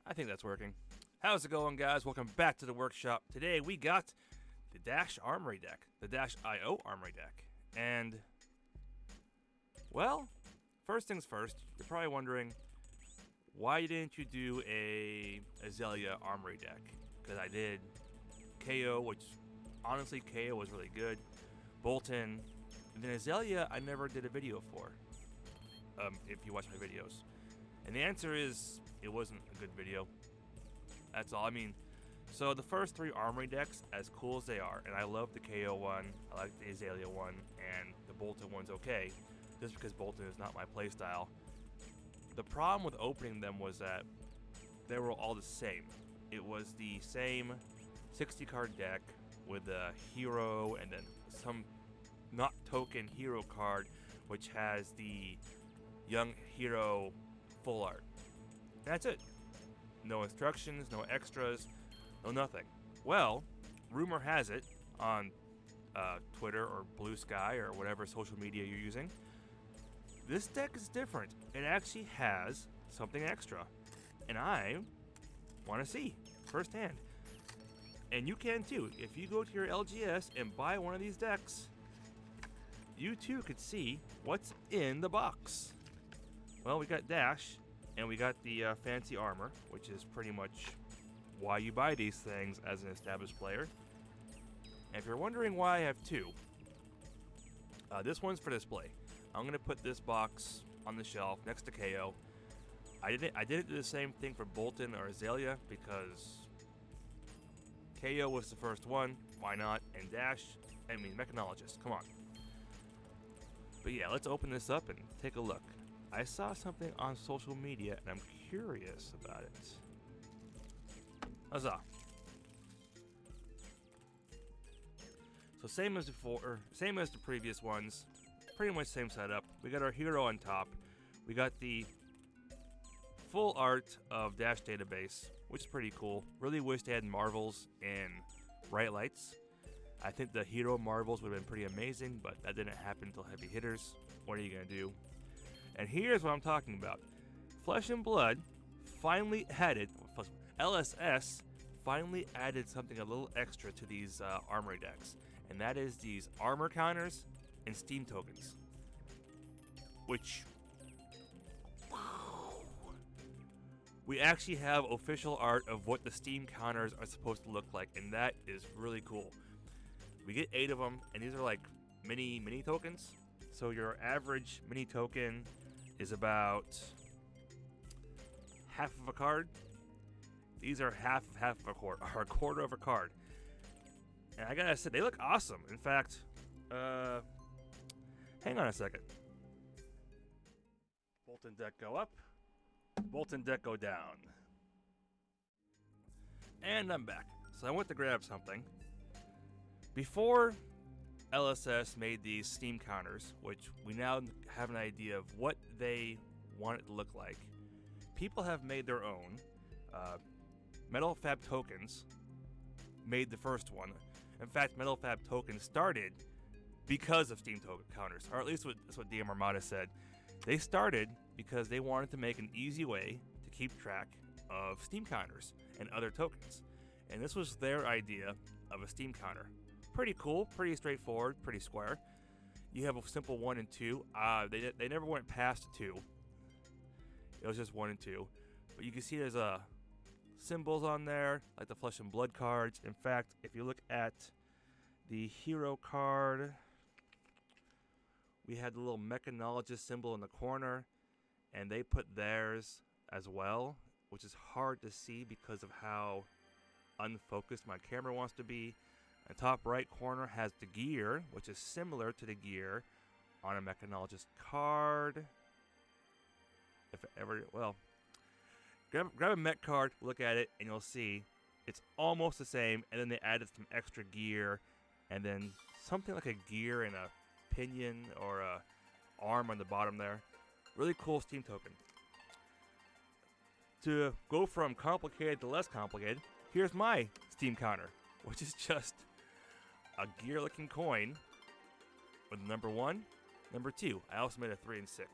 I think that's working. How's it going, guys? Welcome back to the workshop. Today we got the Dash Armory deck, the Dash IO Armory deck. And, well, first things first, you're probably wondering, why didn't you do a Azalea Armory deck? Because I did KO, which, honestly, KO was really good. Bolton, and then Azalea I never did a video for, if you watch my videos. And the answer is, it wasn't a good video. That's all. I mean, so the first three Armory decks, as cool as they are, and I love the KO one, I like the Azalea one, and the Bolton one's okay, just because Bolton is not my playstyle. The problem with opening them was that they were all the same. It was the same 60 card deck with a hero and then some not token hero card, which has the young hero full art. That's it. No instructions, no extras, no nothing. Well, rumor has it on Twitter or Blue Sky or whatever social media you're using, this deck is different. It actually has something extra. And I want to see firsthand. And you can too. If you go to your LGS and buy one of these decks, you too could see what's in the box. Well, we got Dash, and we got the fancy armor, which is pretty much why you buy these things as an established player. And if you're wondering why I have two, this one's for display. I'm going to put this box on the shelf next to KO. I didn't do the same thing for Bolton or Azalea because KO was the first one. Why not? And Dash, I mean, Mechanologist. Come on. But yeah, let's open this up and take a look. I saw something on social media, and I'm curious about it. Huzzah! So same as before, or same as the previous ones. Pretty much same setup. We got our hero on top. We got the full art of Dash Database, which is pretty cool. Really wish they had marvels and bright lights. I think the hero marvels would have been pretty amazing, but that didn't happen until heavy hitters. What are you going to do? And here's what I'm talking about. Flesh and Blood finally added, LSS finally added something a little extra to these Armory decks. And that is these armor counters and Steam tokens. Which, we actually have official art of what the Steam counters are supposed to look like. And that is really cool. We get 8 of them, and these are like mini tokens. So your average mini token is about half of a card. These are half of a quarter, or a quarter of a card. And I gotta say, they look awesome. In fact, hang on a second. Bolton deck go up. Bolton deck go down. And I'm back. So I went to grab something. Before LSS made these Steam counters, which we now have an idea of what they want it to look like, people have made their own. Metal Fab Tokens made the first one. In fact, Metal Fab Tokens started because of Steam token counters, or at least that's what DM Armada said. They started because they wanted to make an easy way to keep track of Steam counters and other tokens. And this was their idea of a Steam counter. Pretty cool, pretty straightforward, pretty square. You have a simple 1 and 2. They never went past 2. It was just 1 and 2. But you can see there's symbols on there, like the Flesh and Blood cards. In fact, if you look at the hero card, we had the little Mechanologist symbol in the corner, and they put theirs as well, which is hard to see because of how unfocused my camera wants to be. The top right corner has the gear, which is similar to the gear on a Mechanologist card. If ever, well, grab a mech card, look at it, and you'll see it's almost the same. And then they added some extra gear, and then something like a gear and a pinion or a arm on the bottom there. Really cool Steam token. To go from complicated to less complicated, here's my Steam counter, which is just a gear-looking coin with number 1, number 2. I also made a 3 and 6.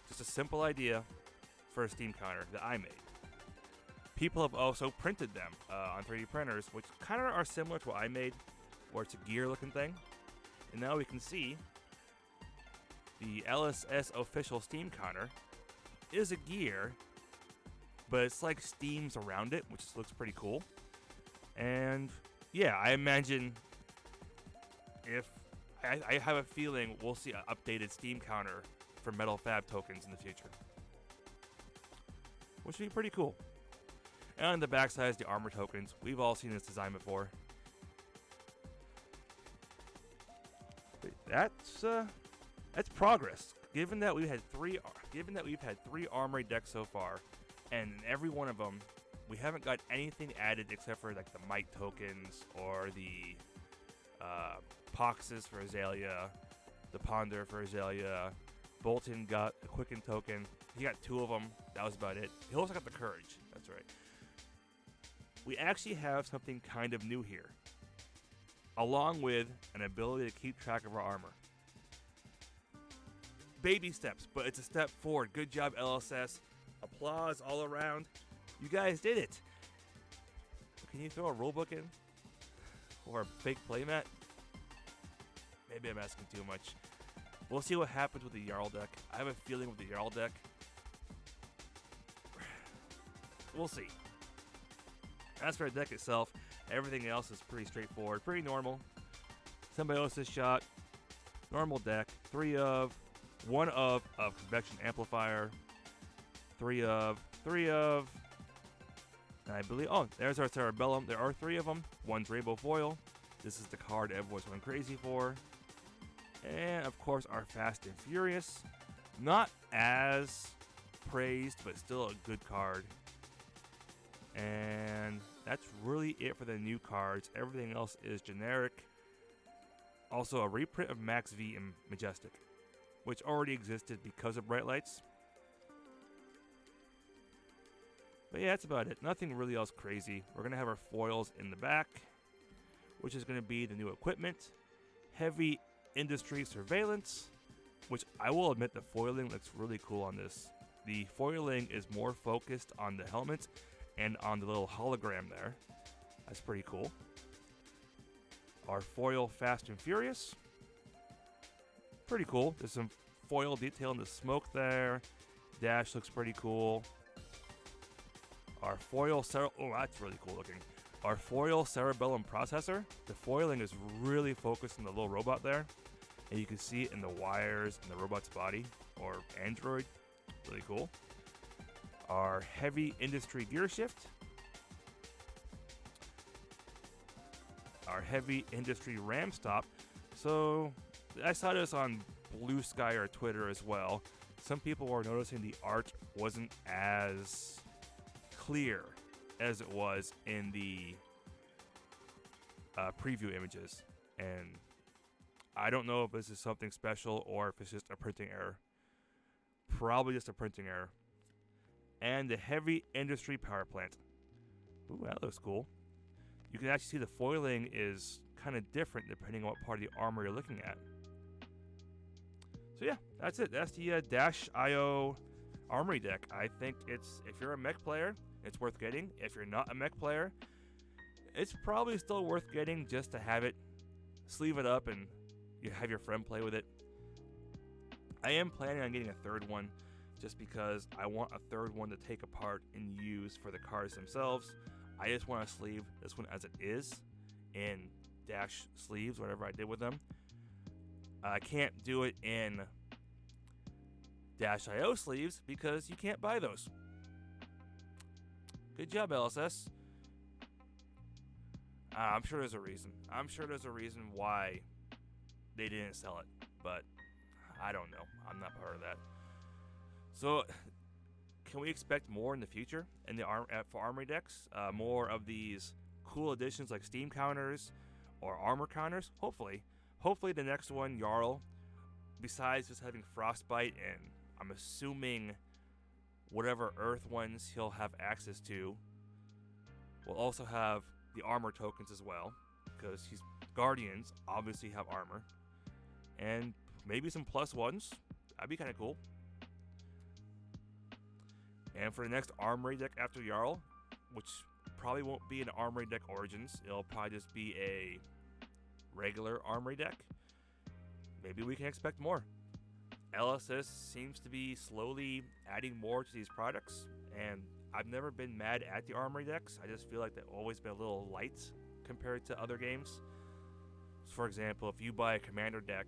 Just a simple idea. for a steam counter that I made. People have also printed them on 3D printers, which kind of are similar to what I made, where it's a gear-looking thing. And now we can see the LSS official steam counter is a gear, but it's like steams around it, which looks pretty cool. And yeah, I imagine if I have a feeling we'll see an updated steam counter for Metal Fab tokens in the future, which would be pretty cool. And on the backside is the armor tokens. We've all seen this design before. But that's progress. Given that we've had three Armory decks so far, and in every one of them, we haven't got anything added except for like the Might tokens or the Poxes for Azalea, the Ponder for Azalea. Bolton got a Quicken token. He got 2 of them. That was about it. He also got the Courage. That's right. We actually have something kind of new here, along with an ability to keep track of our armor. Baby steps, but it's a step forward. Good job, LSS. Applause all around. You guys did it. Can you throw a rulebook in? Or a fake playmat? Maybe I'm asking too much. We'll see what happens with the Jarl deck. I have a feeling with the Jarl deck, we'll see. As for the deck itself, everything else is pretty straightforward, pretty normal. Symbiosis shot, normal deck, 3 of, 1 of Convection Amplifier, 3 of, and I believe, oh, there's our Cerebellum. There are 3 of them. 1's Rainbow Foil. This is the card everyone's going crazy for. And, of course, our Fast and Furious. Not as praised, but still a good card. And that's really it for the new cards. Everything else is generic. Also, a reprint of Max V and Majestic, which already existed because of Bright Lights. But yeah, that's about it. Nothing really else crazy. We're going to have our foils in the back, which is going to be the new equipment. Heavy Industry Surveillance, which I will admit the foiling looks really cool on this. The foiling is more focused on the helmet and on the little hologram there. That's pretty cool. Our foil Fast and Furious. Pretty cool. There's some foil detail in the smoke there. Dash looks pretty cool. Our foil oh, that's really cool looking. Our foil Cerebellum Processor. The foiling is really focused on the little robot there. And you can see it in the wires in the robot's body, or android. Really cool. Our Heavy Industry Gear Shift. Our Heavy Industry Ram Stop. So, I saw this on Blue Sky or Twitter as well. Some people were noticing the art wasn't as clear as it was in the preview images. And I don't know if this is something special or if it's just a printing error. Probably just a printing error. And the Heavy Industry Power Plant. Ooh, that looks cool. You can actually see the foiling is kind of different depending on what part of the armor you're looking at. So yeah, that's it. That's the Dash IO Armory deck. I think it's, if you're a mech player, it's worth getting. If you're not a mech player, it's probably still worth getting just to have it, sleeve it up, and you have your friend play with it. I am planning on getting a 3rd one just because I want a 3rd one to take apart and use for the cards themselves. I just want to sleeve this one as it is in Dash sleeves, whatever I did with them. I can't do it in Dash IO sleeves because you can't buy those. Good job, LSS. I'm sure there's a reason. I'm sure there's a reason why they didn't sell it, but I don't know. I'm not part of that. So, can we expect more in the future in the for Armory decks? More of these cool additions like Steam counters or armor counters? Hopefully. Hopefully the next one, Jarl, besides just having Frostbite and I'm assuming whatever Earth ones he'll have access to, will also have the armor tokens as well, because he's Guardians obviously have armor, and maybe some +1s. That'd be kind of cool. And for the next Armory deck after Jarl, which probably won't be an Armory deck Origins, it'll probably just be a regular Armory deck, maybe we can expect more. LSS seems to be slowly adding more to these products, and I've never been mad at the Armory decks. I just feel like they've always been a little light compared to other games. So for example, if you buy a Commander deck,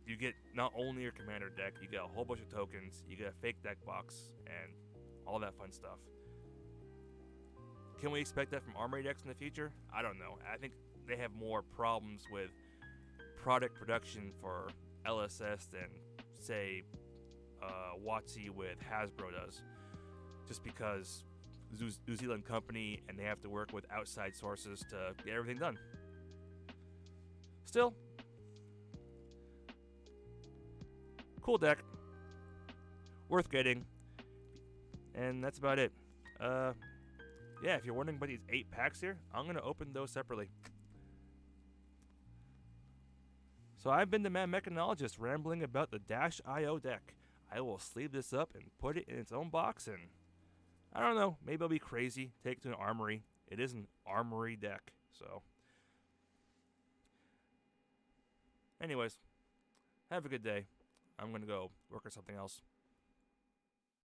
you get not only your Commander deck, you get a whole bunch of tokens, you get a fake deck box, and all that fun stuff. Can we expect that from Armory decks in the future? I don't know. I think they have more problems with product production for LSS than, say, WotC with Hasbro does. Just because New Zealand company and they have to work with outside sources to get everything done. Still, cool deck. Worth getting. And that's about it. Yeah, if you're wondering about these 8 packs here, I'm going to open those separately. So I've been the Mad Mechanologist rambling about the DIO deck. I will sleeve this up and put it in its own box, and I don't know, maybe I'll be crazy, take it to an Armory. It is an Armory deck, so. Anyways, have a good day. I'm going to go work on something else.